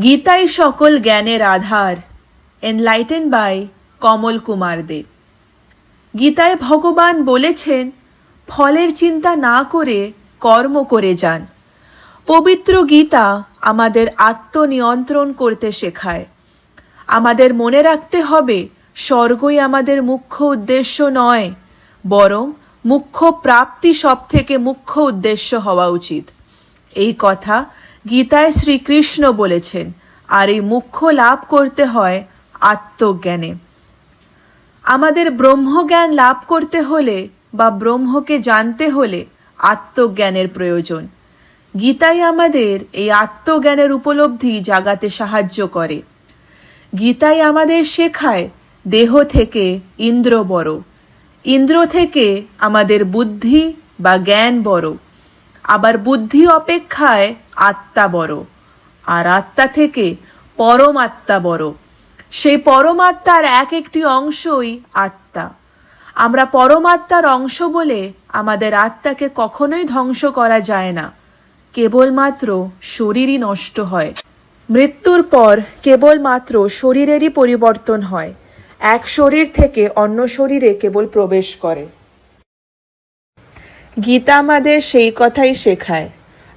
গীতাই সকল জ্ঞানের আধার। Enlighten by কমল কুমার দে। গীতায় ভগবান বলেছেন, ফলের চিন্তা না করে কর্ম করে যান। পবিত্র গীতা আমাদের আত্মনিয়ন্ত্রণ করতে শেখায়। আমাদের মনে রাখতে হবে, স্বর্গই আমাদের মুখ্য উদ্দেশ্য নয়, বরং মুখ্য প্রাপ্তি সব থেকে মুখ্য উদ্দেশ্য হওয়া উচিত। এই কথা গীতায় শ্রীকৃষ্ণ বলেছেন, আর এই মুখ্য লাভ করতে হয় আত্মজ্ঞানে। আমাদের ব্রহ্মজ্ঞান লাভ করতে হলে বা ব্রহ্মকে জানতে হলে আত্মজ্ঞানের প্রয়োজন। গীতাই আমাদের এই আত্মজ্ঞানের উপলব্ধি জাগাতে সাহায্য করে। গীতাই আমাদের শেখায়, দেহ থেকে ইন্দ্র বড়, ইন্দ্র থেকে আমাদের বুদ্ধি বা জ্ঞান বড়, আবার বুদ্ধি অপেক্ষায় আত্মা বড়, আর আত্মা থেকে পরমাত্মা বড়। সেই পরমাত্মার এক একটি অংশই আত্মা। আমরা পরমাত্মার অংশ বলে আমাদের আত্মাকে কখনোই ধ্বংস করা যায় না। কেবলমাত্র শরীরই নষ্ট হয়। মৃত্যুর পর কেবলমাত্র শরীরেরই পরিবর্তন হয়। এক শরীর থেকে অন্য শরীরে কেবল প্রবেশ করে। গীতা আমাদের সেই কথাই শেখায়।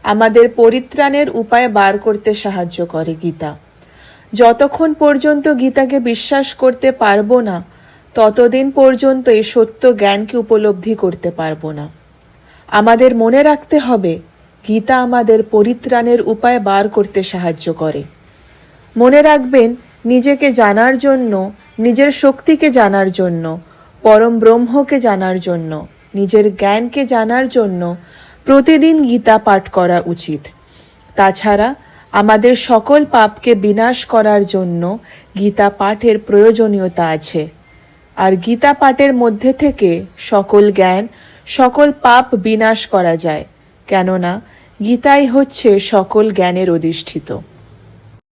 আমাদের পরিত্রাণের উপায় বার করতে সাহায্য করে গীতা। যতক্ষণ পর্যন্ত গীতাকে বিশ্বাস করতে পারবো না, ততদিন পর্যন্ত এই সত্য জ্ঞানকে উপলব্ধি করতে পারবো না। আমাদের মনে রাখতে হবে, গীতা আমাদের পরিত্রাণের উপায় বার করতে সাহায্য করে। মনে রাখবেন, নিজেকে জানার জন্য, নিজের শক্তিকে জানার জন্য, পরম ব্রহ্মকে জানার জন্য, নিজের জ্ঞানকে জানার জন্য প্রতিদিন গীতা পাঠ করা উচিত। তাছাড়া আমাদের সকল পাপকে বিনাশ করার জন্য গীতা পাঠের প্রয়োজনীয়তা আছে। আর গীতা পাঠের মধ্যে থেকে সকল জ্ঞান, সকল পাপ বিনাশ করা যায়, কেননা গীতাই হচ্ছে সকল জ্ঞানের অধিষ্ঠিত।